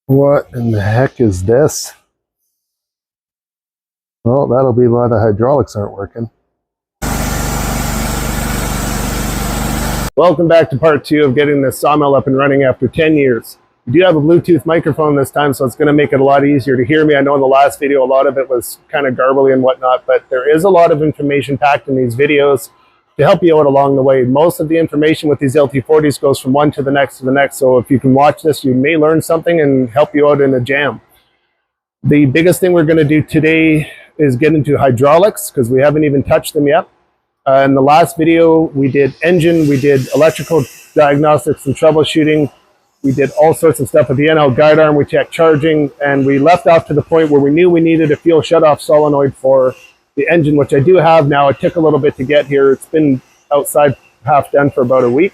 What in the heck is this? Well, that'll be why the hydraulics aren't working. Welcome back to part 2 of getting this sawmill up and running after 10 years. We do have a Bluetooth microphone this time, so it's going to make it a lot easier to hear me. I know in the last video a lot of it was kind of garbly and whatnot, but there is a lot of information packed in these videos to help you out along the way. Most of the information with these Lt40s goes from one to the next, so if you can watch this, you may learn something and help you out in a jam. The biggest thing we're going to do today is get into hydraulics, because we haven't even touched them yet. In the last video, we did engine, we did electrical diagnostics and troubleshooting. We did all sorts of stuff with the NL guide arm. We checked charging, and we left off to the point where we knew we needed a fuel shutoff solenoid for the engine, which I do have now. It took a little bit to get here. It's been outside half done for about a week.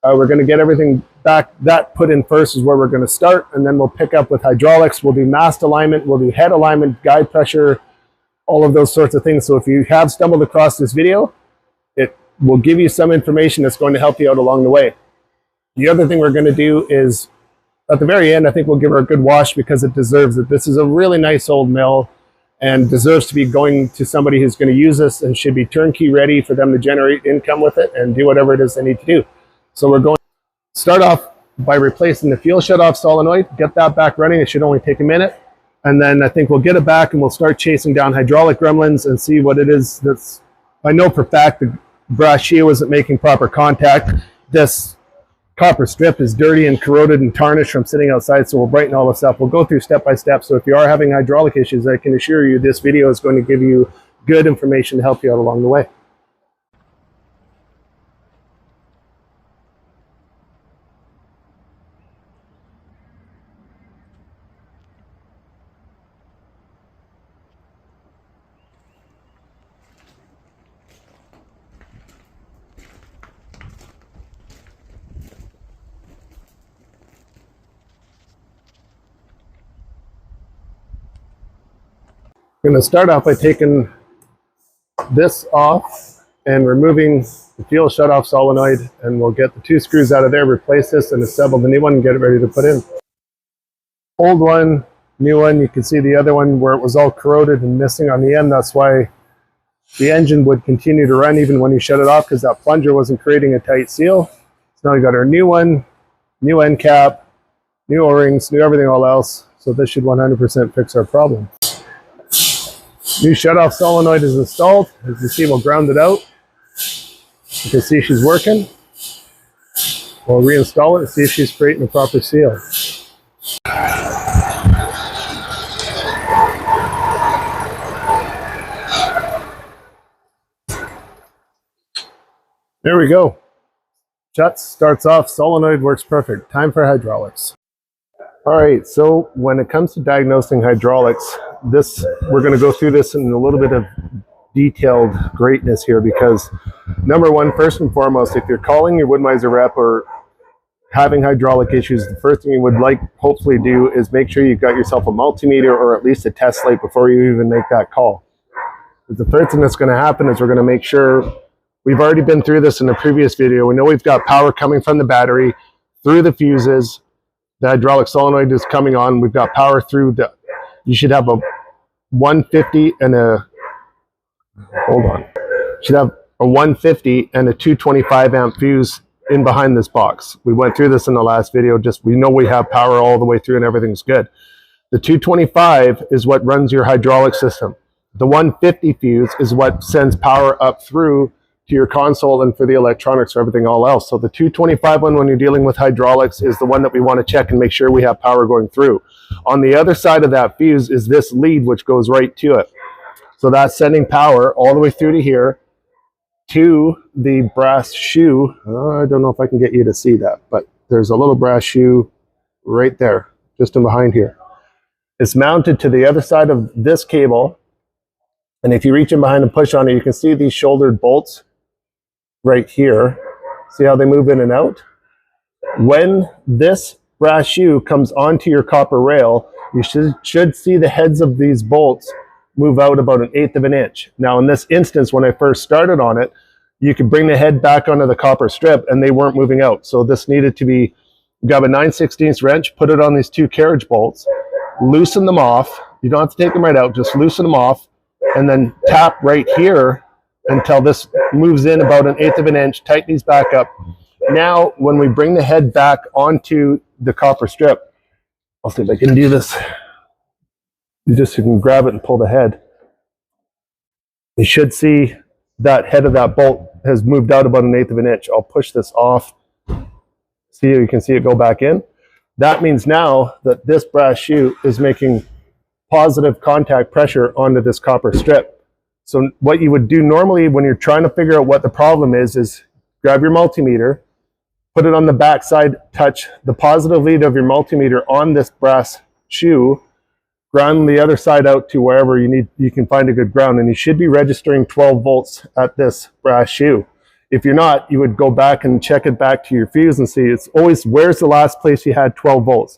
We're going to get everything back. That put in first is where we're going to start, and then we'll pick up with hydraulics. We'll do mast alignment, we'll do head alignment, guide pressure, all of those sorts of things. So if you have stumbled across this video, it will give you some information that's going to help you out along the way. The other thing we're going to do is, at the very end, I think we'll give her a good wash because it deserves it. This is a really nice old mill and deserves to be going to somebody who's going to use this and should be turnkey ready for them to generate income with it and do whatever it is they need to do. So we're going to start off by replacing the fuel shutoff solenoid, get that back running. It should only take a minute. And then I think we'll get it back and we'll start chasing down hydraulic gremlins and see what it is that's, I know for a fact the brass shield isn't making proper contact. This copper strip is dirty and corroded and tarnished from sitting outside, so we'll brighten all this up. We'll go through step by step. So if you are having hydraulic issues, I can assure you this video is going to give you good information to help you out along the way. I'm going to start off by taking this off and removing the fuel shutoff solenoid, and we'll get the 2 screws out of there, replace this, and assemble the new one and get it ready to put in. Old one, new one. You can see the other one where it was all corroded and missing on the end. That's why the engine would continue to run even when you shut it off, because that plunger wasn't creating a tight seal. So now we got our new one, new end cap, new O-rings, new everything all else. So this should 100% fix our problem. New shutoff solenoid is installed. As you see, we'll ground it out. You can see she's working. We'll reinstall it and see if she's creating a proper seal. There we go. Shuts, starts off, solenoid works perfect. Time for hydraulics. All right, so when it comes to diagnosing hydraulics, we're going to go through this in a little bit of detailed greatness here, because number one, first and foremost, if you're calling your Wood-Mizer rep or having hydraulic issues, the first thing you would hopefully do is make sure you've got yourself a multimeter or at least a test light before you even make that call. The third thing that's going to happen is we're going to make sure, we've already been through this in a previous video, we know we've got power coming from the battery through the fuses. The hydraulic solenoid is coming on. We've got power through you should have a 150 and a, hold on. You should have a 150 and a 225 amp fuse in behind this box. We went through this in the last video. We know we have power all the way through and everything's good. The 225 is what runs your hydraulic system. The 150 fuse is what sends power up through to your console and for the electronics for everything all else. So the 225 one, when you're dealing with hydraulics, is the one that we want to check and make sure we have power going through. On the other side of that fuse is this lead, which goes right to it. So that's sending power all the way through to here to the brass shoe. I don't know if I can get you to see that, but there's a little brass shoe right there, just in behind here. It's mounted to the other side of this cable. And if you reach in behind and push on it, you can see these shouldered bolts right here. See how they move in and out? When this brass shoe comes onto your copper rail, you should see the heads of these bolts move out about 1/8 of an inch. Now in this instance, when I first started on it, you could bring the head back onto the copper strip and they weren't moving out. So this needed to be grab a 9/16 wrench, put it on these 2 carriage bolts, loosen them off. You don't have to take them right out, just loosen them off, and then tap right here until this moves in about 1/8 of an inch, tighten these back up. Now, when we bring the head back onto the copper strip, I'll see if I can do this. You can grab it and pull the head. You should see that head of that bolt has moved out about 1/8 of an inch. I'll push this off. See, you can see it go back in. That means now that this brass shoe is making positive contact pressure onto this copper strip. So what you would do normally when you're trying to figure out what the problem is grab your multimeter, put it on the back side, touch the positive lead of your multimeter on this brass shoe, ground the other side out to wherever you can find a good ground, and you should be registering 12 volts at this brass shoe. If you're not, you would go back and check it back to your fuse and see it's always where's the last place you had 12 volts.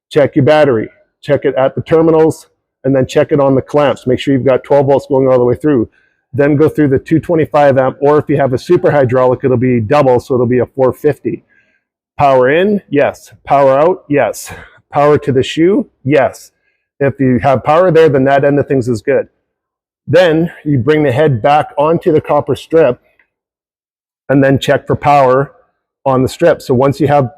Check your battery, check it at the terminals, and then check it on the clamps. Make sure you've got 12 volts going all the way through. Then go through the 225 amp, or if you have a super hydraulic, it'll be double, so it'll be a 450. Power in, yes. Power out, yes. Power to the shoe, yes. If you have power there, then that end of things is good. Then you bring the head back onto the copper strip and then check for power on the strip. So once you have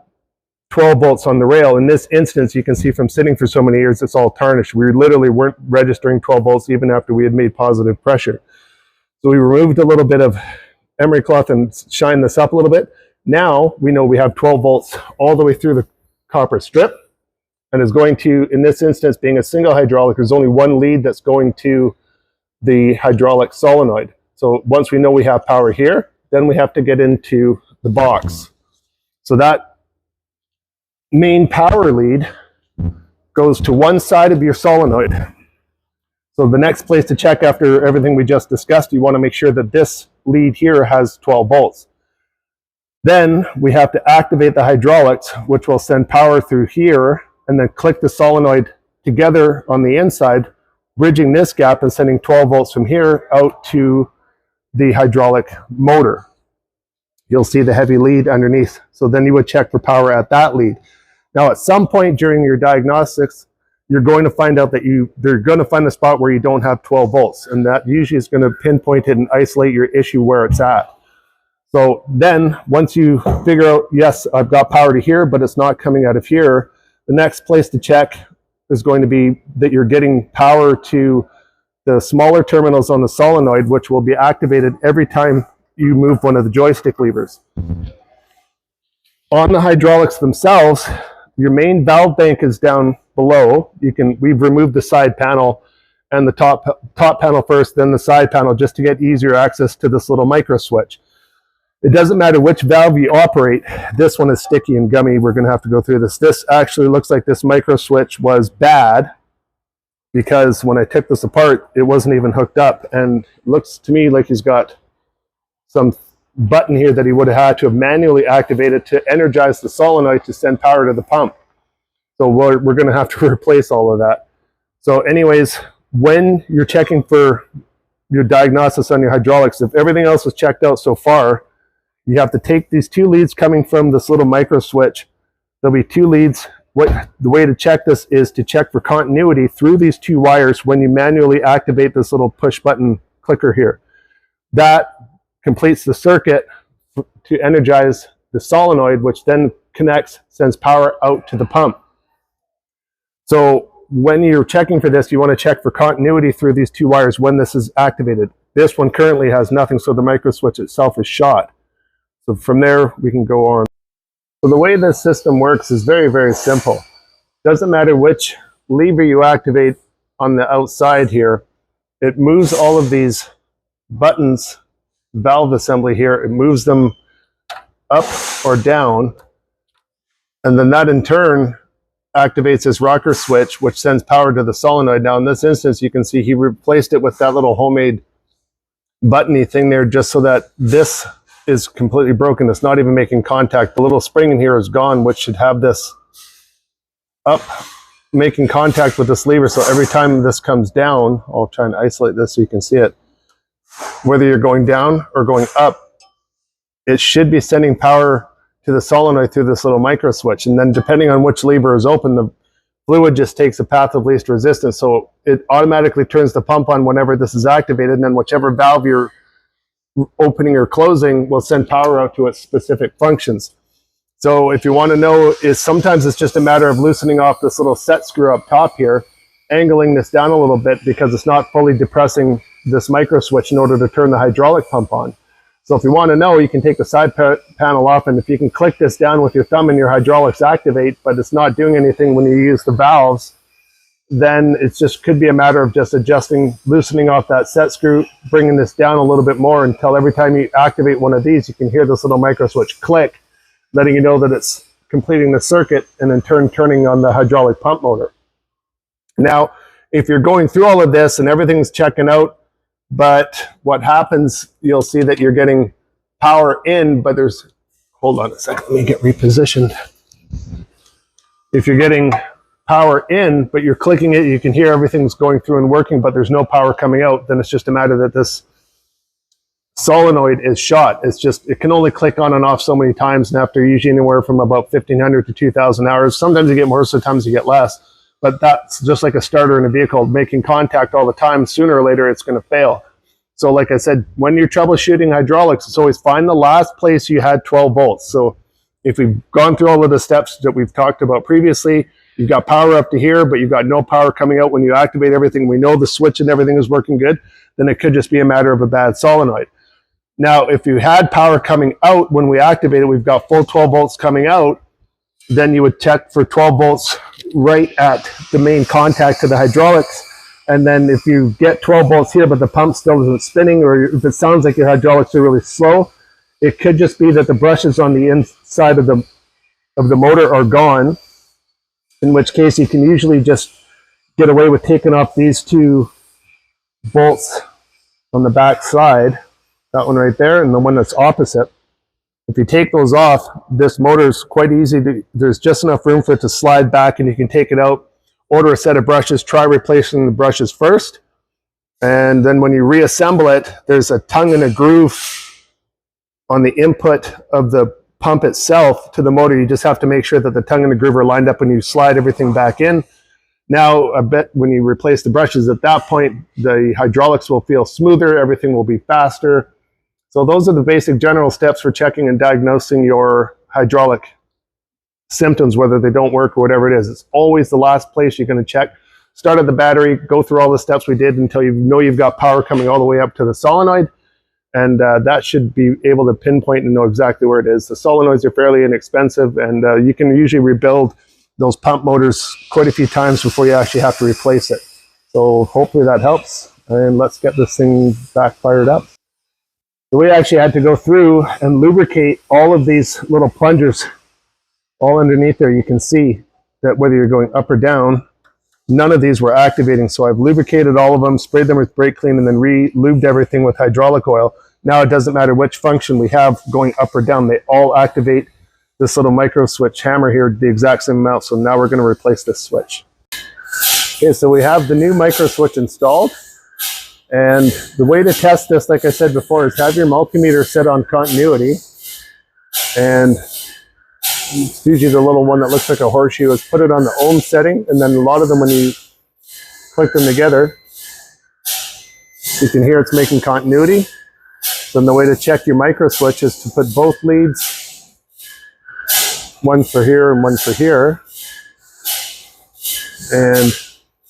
12 volts on the rail, in this instance, you can see from sitting for so many years, it's all tarnished. We literally weren't registering 12 volts even after we had made positive pressure. So we removed a little bit of emery cloth and shined this up a little bit. Now we know we have 12 volts all the way through the copper strip. And is going to, in this instance, being a single hydraulic, there's only one lead that's going to the hydraulic solenoid. So once we know we have power here, then we have to get into the box. So that main power lead goes to one side of your solenoid. So the next place to check after everything we just discussed, you want to make sure that this lead here has 12 volts. Then we have to activate the hydraulics, which will send power through here, and then click the solenoid together on the inside, bridging this gap and sending 12 volts from here out to the hydraulic motor. You'll see the heavy lead underneath. So then you would check for power at that lead. Now at some point during your diagnostics, you're going to find out that they're going to find the spot where you don't have 12 volts. And that usually is going to pinpoint it and isolate your issue where it's at. So then once you figure out, yes, I've got power to here, but it's not coming out of here, the next place to check is going to be that you're getting power to the smaller terminals on the solenoid, which will be activated every time you move one of the joystick levers. On the hydraulics themselves, your main valve bank is down below. We've removed the side panel and the top panel first, then the side panel, just to get easier access to this little micro switch. It doesn't matter which valve you operate. This one is sticky and gummy. We're going to have to go through this. This actually looks like this micro switch was bad because when I took this apart, it wasn't even hooked up. And it looks to me like he's got some button here that he would have had to have manually activated to energize the solenoid to send power to the pump. So we're going to have to replace all of that. So anyways, when you're checking for your diagnosis on your hydraulics, if everything else is checked out so far, you have to take these 2 leads coming from this little micro switch. There'll be 2 leads. The way to check this is to check for continuity through these 2 wires when you manually activate this little push button clicker here. That completes the circuit to energize the solenoid, which then connects, sends power out to the pump. So when you're checking for this, you want to check for continuity through these 2 wires when this is activated. This one currently has nothing, so the micro switch itself is shot. So from there, we can go on. So the way this system works is very, very simple. Doesn't matter which lever you activate on the outside here, it moves all of these buttons, valve assembly here, it moves them up or down, and then that in turn activates this rocker switch, which sends power to the solenoid. Now in this instance, you can see he replaced it with that little homemade buttony thing there just so that this is completely broken. It's not even making contact. The little spring in here is gone, which should have this up, making contact with this lever. So every time this comes down, I'll try and isolate this so you can see it. Whether you're going down or going up, it should be sending power to the solenoid through this little micro switch. And then depending on which lever is open, the fluid just takes the path of least resistance. So it automatically turns the pump on whenever this is activated, and then whichever valve you're opening or closing will send power out to its specific functions. So if you want to know, is sometimes it's just a matter of loosening off this little set screw up top here, angling this down a little bit because it's not fully depressing this micro switch in order to turn the hydraulic pump on. So if you want to know, you can take the side panel off, and if you can click this down with your thumb and your hydraulics activate, but it's not doing anything when you use the valves, then it's just could be a matter of just adjusting, loosening off that set screw, bringing this down a little bit more until every time you activate one of these, you can hear this little micro switch click, letting you know that it's completing the circuit, and in turn turning on the hydraulic pump motor. Now, if you're going through all of this and everything's checking out, but what happens, you'll see that you're getting power in, but there's, hold on a second, let me get repositioned. If you're getting power in, but you're clicking it, you can hear everything's going through and working, but there's no power coming out, then it's just a matter that this solenoid is shot. It's just, it can only click on and off so many times, and after usually anywhere from about 1,500 to 2,000 hours, sometimes you get more, sometimes you get less. But that's just like a starter in a vehicle, making contact all the time. Sooner or later, it's going to fail. So like I said, when you're troubleshooting hydraulics, it's always find the last place you had 12 volts. So if we've gone through all of the steps that we've talked about previously, you've got power up to here, but you've got no power coming out when you activate everything. We know the switch and everything is working good. Then it could just be a matter of a bad solenoid. Now, if you had power coming out when we activated, we've got full 12 volts coming out, then you would check for 12 volts right at the main contact to the hydraulics. And then if you get 12 volts here, but the pump still isn't spinning, or if it sounds like your hydraulics are really slow, it could just be that the brushes on the inside of the motor are gone, in which case you can usually just get away with taking off these two bolts on the back side, that one right there, and the one that's opposite. If you take those off, this motor is quite easy to, there's just enough room for it to slide back, and you can take it out, order a set of brushes, try replacing the brushes first, and then when you reassemble it, there's a tongue and a groove on the input of the pump itself to the motor. You just have to make sure that the tongue and the groove are lined up when you slide everything back in. Now, I bet when you replace the brushes, at that point, the hydraulics will feel smoother, everything will be faster. So those are the basic general steps for checking and diagnosing your hydraulic symptoms, whether they don't work or whatever it is. It's always the last place you're going to check. Start at the battery, go through all the steps we did until you know you've got power coming all the way up to the solenoid, and that should be able to pinpoint and know exactly where it is. The solenoids are fairly inexpensive, and you can usually rebuild those pump motors quite a few times before you actually have to replace it. So hopefully that helps, and let's get this thing back fired up. So we actually had to go through and lubricate all of these little plungers all underneath there. You can see that whether you're going up or down, none of these were activating. So I've lubricated all of them, sprayed them with brake clean, and then re-lubed everything with hydraulic oil. Now it doesn't matter which function we have going up or down, they all activate this little micro switch hammer here the exact same amount. So now we're going to replace this switch. Okay, so we have the new micro switch installed. And the way to test this, like I said before, is have your multimeter set on continuity. And it's usually the little one that looks like a horseshoe, is put it on the ohm setting. And then a lot of them, when you click them together, you can hear it's making continuity. So then the way to check your micro switch is to put both leads, one for here and one for here. And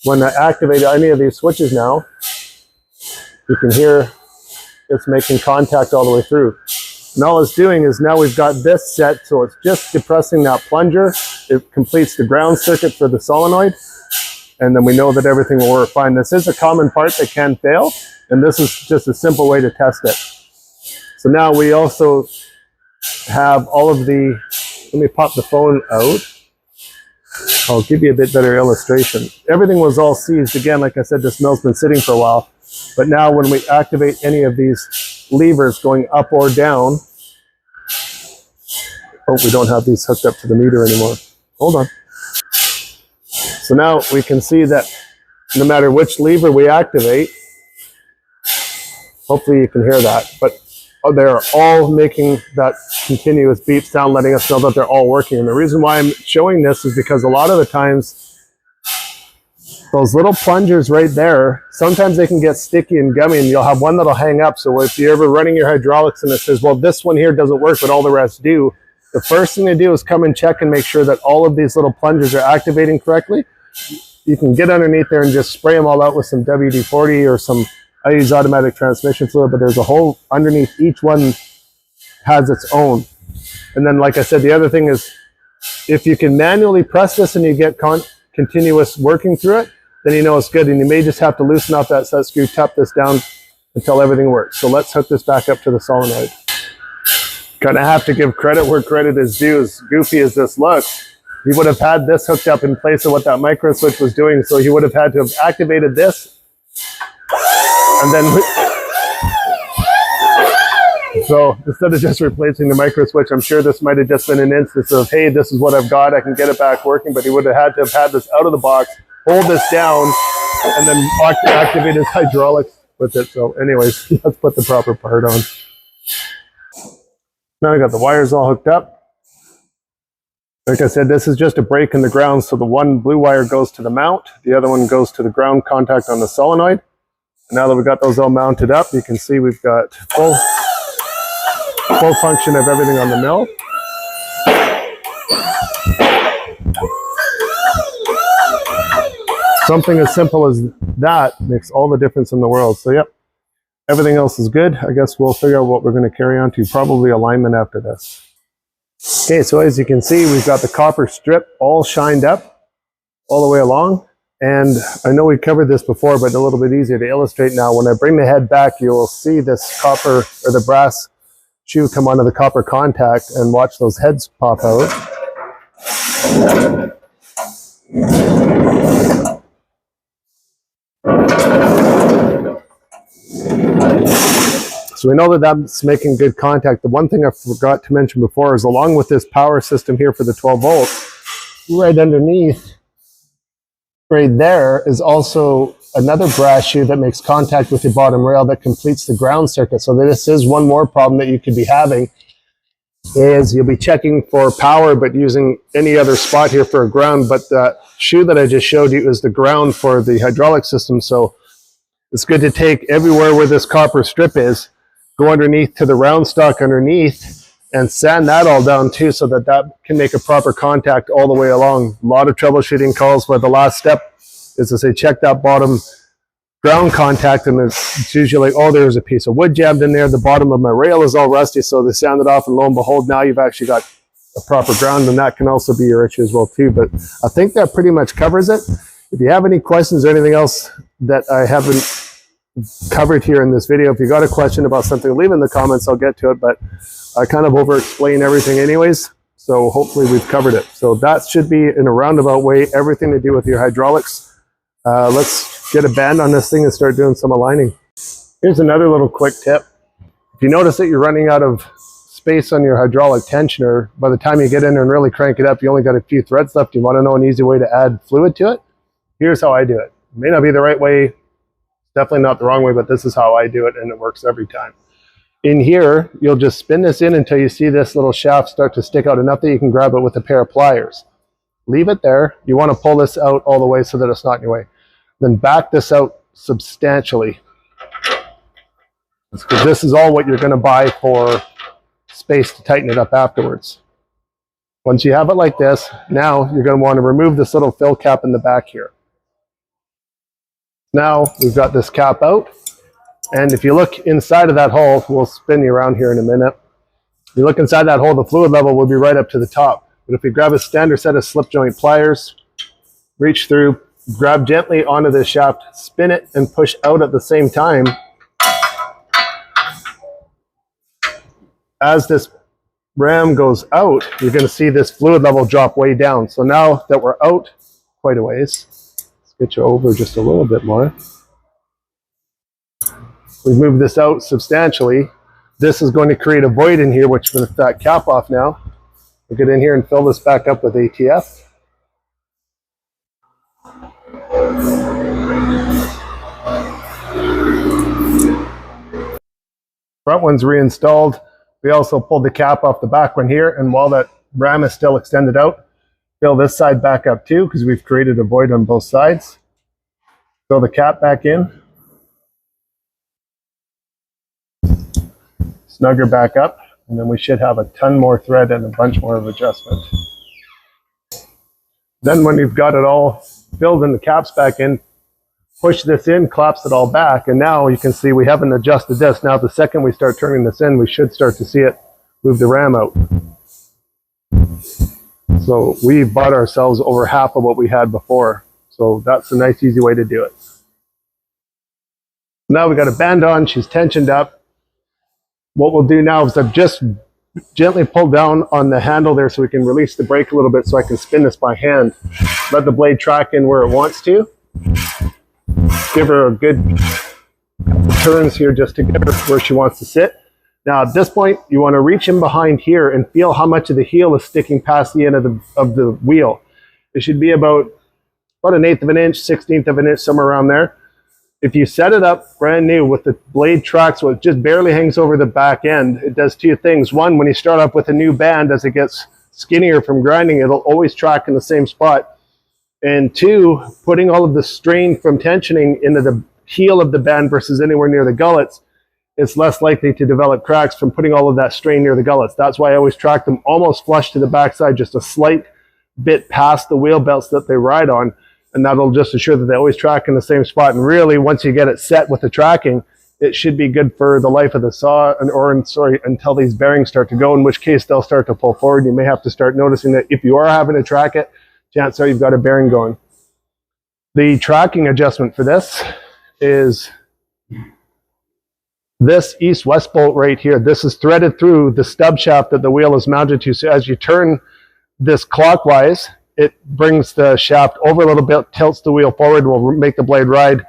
when I activate any of these switches now, you can hear it's making contact all the way through. And all it's doing is now we've got this set, so it's just depressing that plunger. It completes the ground circuit for the solenoid, and then we know that everything will work fine. This is a common part that can fail, and this is just a simple way to test it. So now we also have all of the, let me pop the phone out. I'll give you a bit better illustration. Everything was all seized. Again, like I said, this mill's been sitting for a while. But now when we activate any of these levers going up or down, oh, we don't have these hooked up to the meter anymore. Hold on. So now we can see that no matter which lever we activate, hopefully you can hear that, but they're all making that continuous beep sound, letting us know that they're all working. And the reason why I'm showing this is because a lot of the times those little plungers right there, sometimes they can get sticky and gummy, and you'll have one that'll hang up. So if you're ever running your hydraulics and it says, well, this one here doesn't work, but all the rest do, the first thing to do is come and check and make sure that all of these little plungers are activating correctly. You can get underneath there and just spray them all out with some WD-40 or some, I use automatic transmission fluid, but there's a hole underneath each one has its own. And then, like I said, the other thing is, if you can manually press this and you get continuous working through it, then you know it's good. And you may just have to loosen up that set screw, tap this down until everything works. So let's hook this back up to the solenoid. Kind of have to give credit where credit is due. As goofy as this looks, he would have had this hooked up in place of what that micro switch was doing. So he would have had to have activated this. And then, so instead of just replacing the micro switch, I'm sure this might have just been an instance of, hey, this is what I've got, I can get it back working. But he would have had to have had this out of the box, hold this down, and then activate his hydraulics with it. So anyways, let's put the proper part on. Now I got the wires all hooked up. Like I said, this is just a break in the ground. So the one blue wire goes to the mount, the other one goes to the ground contact on the solenoid. And now that we've got those all mounted up, you can see we've got full function of everything on the mill. Something as simple as that makes all the difference in the world. So yep, everything else is good. I guess we'll figure out what we're going to carry on to, probably alignment after this. Okay, so as you can see, we've got the copper strip all shined up all the way along. And I know we covered this before, but a little bit easier to illustrate now. When I bring the head back, you will see this copper or the brass shoe come onto the copper contact, and watch those heads pop out. So we know that that's making good contact. The one thing I forgot to mention before is, along with this power system here for the 12 volts, right underneath, right there, is also another brass shoe that makes contact with your bottom rail that completes the ground circuit. So this is one more problem that you could be having, is you'll be checking for power but using any other spot here for a ground. But the shoe that I just showed you is the ground for the hydraulic system. So it's good to take everywhere where this copper strip is, go underneath to the round stock underneath, and sand that all down too, so that that can make a proper contact all the way along. A lot of troubleshooting calls where the last step is to say, check that bottom ground contact, and it's usually like, oh, there's a piece of wood jammed in there, the bottom of my rail is all rusty, so they sand it off, and lo and behold, now you've actually got a proper ground, and that can also be your issue as well too. But I think that pretty much covers it. If you have any questions or anything else that I haven't covered here in this video, if you got a question about something, leave in the comments, I'll get to it, but I kind of over explain everything anyways, so hopefully we've covered it. So that should be, in a roundabout way, everything to do with your hydraulics. Let's get a band on this thing and start doing some aligning. Here's another little quick tip. If you notice that you're running out of space on your hydraulic tensioner, by the time you get in there and really crank it up, you only got a few threads left. You want to know an easy way to add fluid to it? Here's how I do it. It may not be the right way, definitely not the wrong way, but this is how I do it, and it works every time. In here, you'll just spin this in until you see this little shaft start to stick out enough that you can grab it with a pair of pliers. Leave it there. You want to pull this out all the way so that it's not in your way. Then back this out substantially. Because this is all what you're going to buy for space to tighten it up afterwards. Once you have it like this, now you're going to want to remove this little fill cap in the back here. Now we've got this cap out, and if you look inside of that hole, we'll spin you around here in a minute. If you look inside that hole, the fluid level will be right up to the top. But if you grab a standard set of slip joint pliers, reach through, grab gently onto this shaft, spin it, and push out at the same time, as this ram goes out, you're going to see this fluid level drop way down. So now that we're out quite a ways, get you over just a little bit more. We've moved this out substantially. This is going to create a void in here, which with that cap off now, we'll get in here and fill this back up with ATF. front one's reinstalled. We also pulled the cap off the back one here, and while that ram is still extended out, fill this side back up too, because we've created a void on both sides. Fill the cap back in. Snug her back up, and then we should have a ton more thread and a bunch more of adjustment. Then when you've got it all filled and the caps back in, push this in, collapse it all back, and now you can see we haven't adjusted this. Now the second we start turning this in, we should start to see it move the ram out. So we bought ourselves over half of what we had before. So that's a nice easy way to do it. Now we got a band on, she's tensioned up. What we'll do now is I've just gently pulled down on the handle there so we can release the brake a little bit so I can spin this by hand. Let the blade track in where it wants to. Give her a good couple turns here just to get her where she wants to sit. Now at this point, you want to reach in behind here and feel how much of the heel is sticking past the end of the wheel. It should be about 1/8 of an inch, 1/16 of an inch, somewhere around there. If you set it up brand new with the blade track so it just barely hangs over the back end, it does two things. One, when you start up with a new band, as it gets skinnier from grinding, it'll always track in the same spot. And two, putting all of the strain from tensioning into the heel of the band versus anywhere near the gullets, it's less likely to develop cracks from putting all of that strain near the gullets. That's why I always track them almost flush to the backside, just a slight bit past the wheel belts that they ride on. And that'll just assure that they always track in the same spot. And really, once you get it set with the tracking, it should be good for the life of the saw, until these bearings start to go, in which case they'll start to pull forward. You may have to start noticing that if you are having to track it, chances are you've got a bearing going. The tracking adjustment for this is this east-west bolt right here. This is threaded through the stub shaft that the wheel is mounted to. So as you turn this clockwise, it brings the shaft over a little bit, tilts the wheel forward, will make the blade ride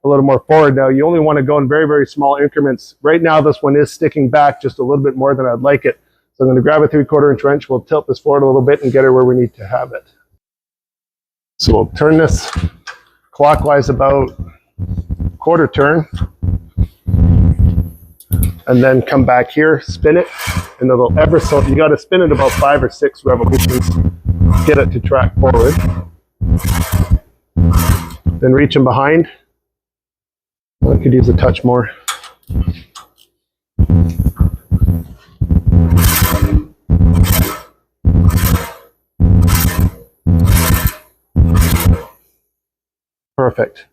a little more forward. Now you only want to go in very, very small increments. Right now this one is sticking back just a little bit more than I'd like it. So I'm going to grab a 3/4 inch wrench, we'll tilt this forward a little bit and get her where we need to have it. So we'll turn this clockwise about 1/4 turn, and then come back here, spin it, and it'll ever so, you got to spin it about 5 or 6 revolutions, get it to track forward. Then reach in behind. I could use a touch more. Perfect.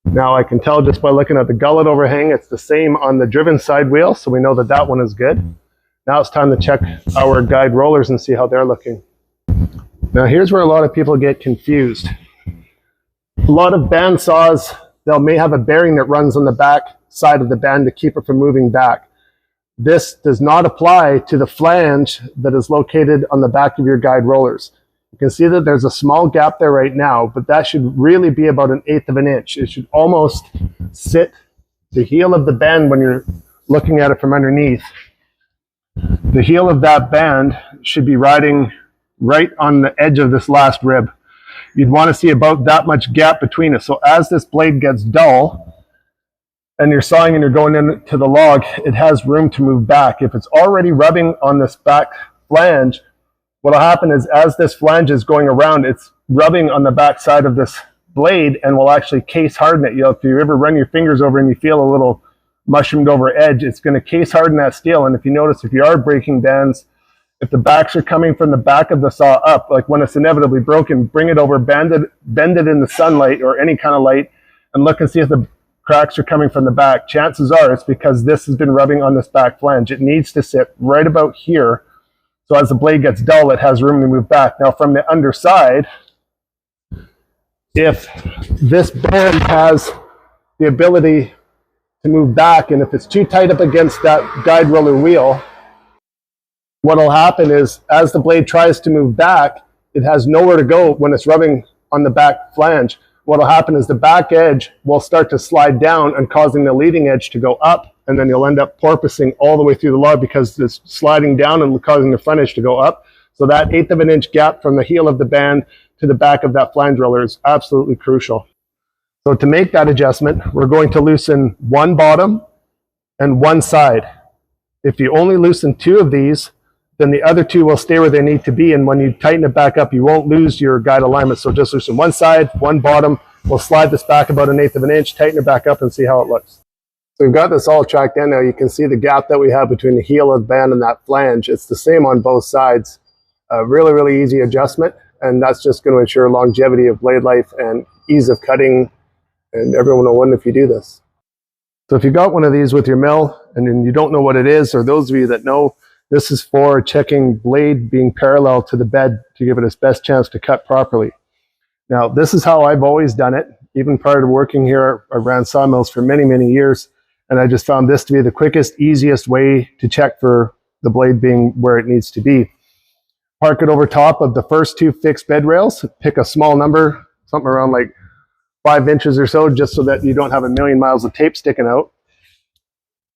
Now I can tell just by looking at the gullet overhang, it's the same on the driven side wheel, so we know that that one is good. Now it's time to check our guide rollers and see how they're looking. Now here's where a lot of people get confused. A lot of band saws, may have a bearing that runs on the back side of the band to keep it from moving back. This does not apply to the flange that is located on the back of your guide rollers. You can see that there's a small gap there right now, but that should really be about 1/8 of an inch. It should almost sit the heel of the band when you're looking at it from underneath. The heel of that band should be riding right on the edge of this last rib. You'd want to see about that much gap between it. So as this blade gets dull and you're sawing and you're going into the log, it has room to move back. If it's already rubbing on this back flange, what'll happen is as this flange is going around, it's rubbing on the back side of this blade and will actually case harden it. If you ever run your fingers over and you feel a little mushroomed over edge, it's going to case harden that steel. And if you notice, if you are breaking bands, if the backs are coming from the back of the saw up, like when it's inevitably broken, bring it over, bend it in the sunlight or any kind of light, and look and see if the cracks are coming from the back. Chances are it's because this has been rubbing on this back flange. It needs to sit right about here. So as the blade gets dull, it has room to move back. Now from the underside, if this band has the ability to move back, and if it's too tight up against that guide roller wheel, what'll happen is as the blade tries to move back, it has nowhere to go when it's rubbing on the back flange. What'll happen is the back edge will start to slide down and causing the leading edge to go up, and then you'll end up porpoising all the way through the log because it's sliding down and causing the front edge to go up. So that 1/8 of an inch gap from the heel of the band to the back of that flange roller is absolutely crucial. So to make that adjustment, we're going to loosen one bottom and one side. If you only loosen 2 of these, then the other 2 will stay where they need to be, and when you tighten it back up, you won't lose your guide alignment. So just loosen one side, one bottom. We'll slide this back about 1/8 of an inch, tighten it back up, and see how it looks. So we've got this all tracked in now. You can see the gap that we have between the heel of the band and that flange. It's the same on both sides. Really, really easy adjustment, and that's just going to ensure longevity of blade life and ease of cutting, and everyone will win if you do this. So if you got one of these with your mill and then you don't know what it is, or those of you that know, this is for checking blade being parallel to the bed to give it its best chance to cut properly. Now, this is how I've always done it. Even prior to working here, I ran sawmills for many, many years, and I just found this to be the quickest, easiest way to check for the blade being where it needs to be. Park it over top of the first 2 fixed bed rails. Pick a small number, something around like 5 inches or so, just so that you don't have a million miles of tape sticking out.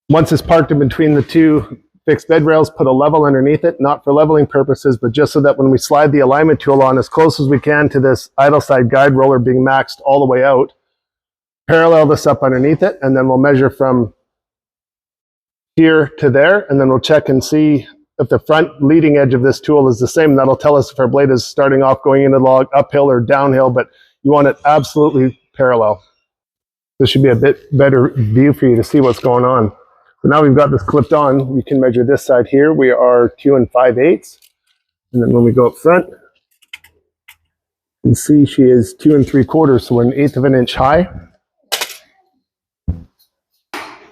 Once it's parked in between the 2 fixed bed rails, put a level underneath it, not for leveling purposes, but just so that when we slide the alignment tool on as close as we can to this idle side guide roller being maxed all the way out, parallel this up underneath it, and then we'll measure from here to there, and then we'll check and see if the front leading edge of this tool is the same. That'll tell us if our blade is starting off going into the log uphill or downhill, but you want it absolutely parallel. This should be a bit better view for you to see what's going on. So now we've got this clipped on. We can measure this side here. We are 2 5/8. And then when we go up front, you can see she is 2 3/4, so we're 1/8 of an inch high.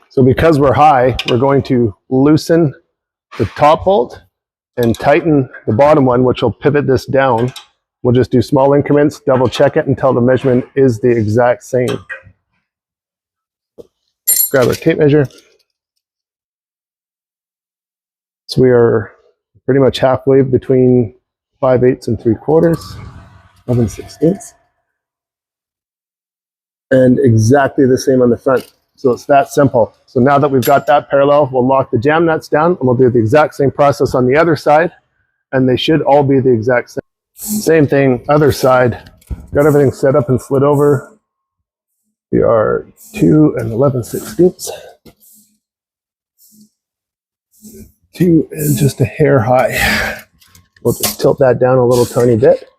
So because we're high, we're going to loosen the top bolt and tighten the bottom one, which will pivot this down. We'll just do small increments, double check it until the measurement is the exact same. Grab our tape measure. So we are pretty much halfway between 5/8 and 3/4, 11/16. And exactly the same on the front. So it's that simple. So now that we've got that parallel, we'll lock the jam nuts down, and we'll do the exact same process on the other side, and they should all be the exact same. Same thing, other side. Got everything set up and slid over. We are 2 11/16. 2 and just a hair high. We'll just tilt that down a little tiny bit.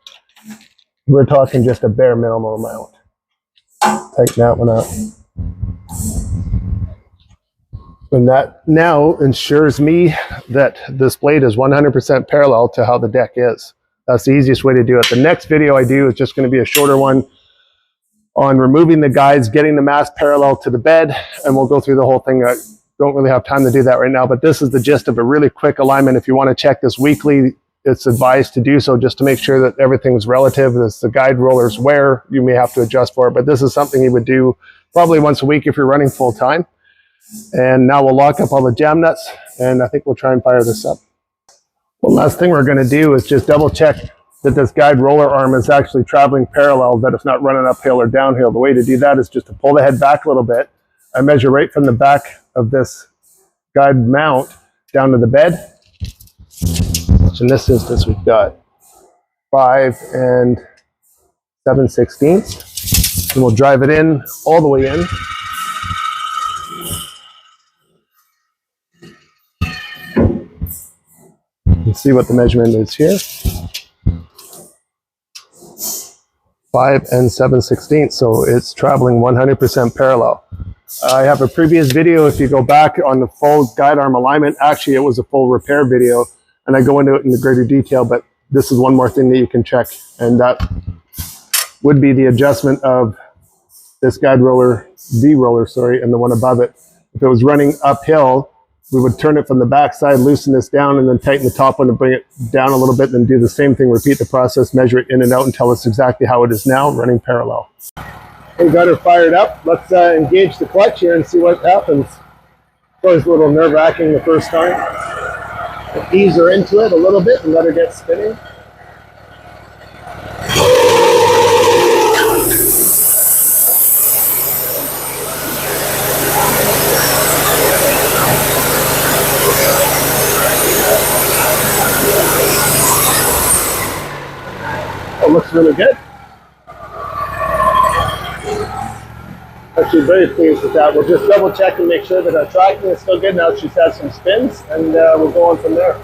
We're talking just a bare minimum amount. Tighten that one up. And that now ensures me that this blade is 100% parallel to how the deck is. That's the easiest way to do it. The next video I do is just going to be a shorter one on removing the guides, getting the mast parallel to the bed, and we'll go through the whole thing. I don't really have time to do that right now, but this is the gist of a really quick alignment. If you want to check this weekly, it's advised to do so just to make sure that everything's relative. As the guide rollers wear, you may have to adjust for it, but this is something you would do probably once a week if you're running full time. And now we'll lock up all the jam nuts, and I think we'll try and fire this up. One last thing we're going to do is just double check that this guide roller arm is actually traveling parallel, that it's not running uphill or downhill. The way to do that is just to pull the head back a little bit. I measure right from the back of this guide mount down to the bed. So in this instance, we've got 5 7/16. And we'll drive it in all the way in. You can see what the measurement is here. 5 7/16, so it's traveling 100% parallel. I have a previous video, if you go back on the full guide arm alignment, actually it was a full repair video, and I go into it in greater detail, but this is one more thing that you can check, and that would be the adjustment of this guide roller, V-roller, sorry, and the one above it. If it was running uphill, we would turn it from the back side, loosen this down, and then tighten the top one to bring it down a little bit, then do the same thing, repeat the process, measure it in and out until it's exactly how it is now, running parallel. We got her fired up. Let's engage the clutch here and see what happens. It's always a little nerve-wracking the first time. We'll ease her into it a little bit and let her get spinning. It looks really good. Let's actually very pleased with that. We'll just double check and make sure that our tracking is still good. Now she's had some spins, and we'll go on from there.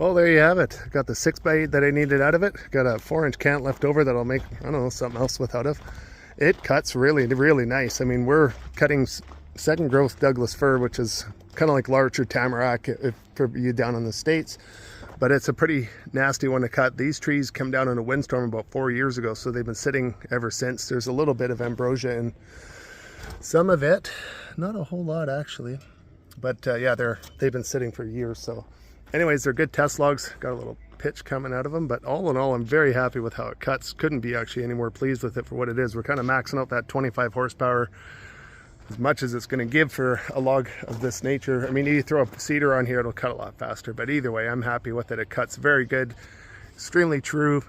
Well, there you have it. Got the 6x8 that I needed out of it. Got a 4-inch cant left over that I'll make, I don't know, something else with out of. It cuts really, really nice. I mean, we're cutting second growth Douglas fir, which is kind of like larch or tamarack for you down in the States. But it's a pretty nasty one to cut. These trees come down in a windstorm about 4 years ago, so they've been sitting ever since. There's a little bit of ambrosia in some of it. Not a whole lot, actually. But yeah, they've been sitting for years. So anyways, they're good test logs. Got a little pitch coming out of them. But all in all, I'm very happy with how it cuts. Couldn't be actually any more pleased with it for what it is. We're kind of maxing out that 25 horsepower as much as it's going to give for a log of this nature. I mean, you throw a cedar on here, it'll cut a lot faster. But either way, I'm happy with it. It cuts very good, extremely true.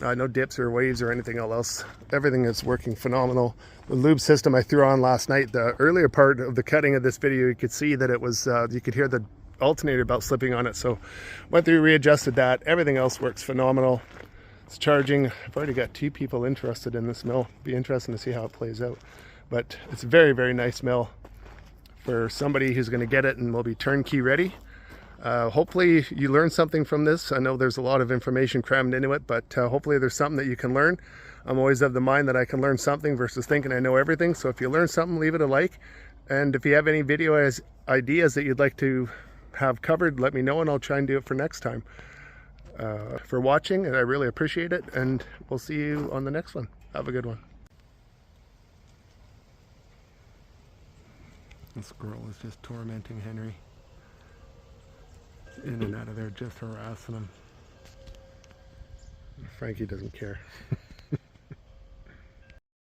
No dips or waves or anything else. Everything is working phenomenal. The lube system I threw on last night, the earlier part of the cutting of this video, you could see that it was, you could hear the alternator belt slipping on it. So went through, readjusted that. Everything else works phenomenal. It's charging. I've already got 2 people interested in this mill. Be interesting to see how it plays out. But it's a very, very nice mill for somebody who's going to get it and will be turnkey ready. Hopefully you learned something from this. I know there's a lot of information crammed into it, but hopefully there's something that you can learn. I'm always of the mind that I can learn something versus thinking I know everything. So if you learn something, leave it a like. And if you have any video ideas that you'd like to have covered, let me know and I'll try and do it for next time. For watching, and I really appreciate it. And we'll see you on the next one. Have a good one. This squirrel is just tormenting Henry. In and out of there, just harassing him. Frankie doesn't care.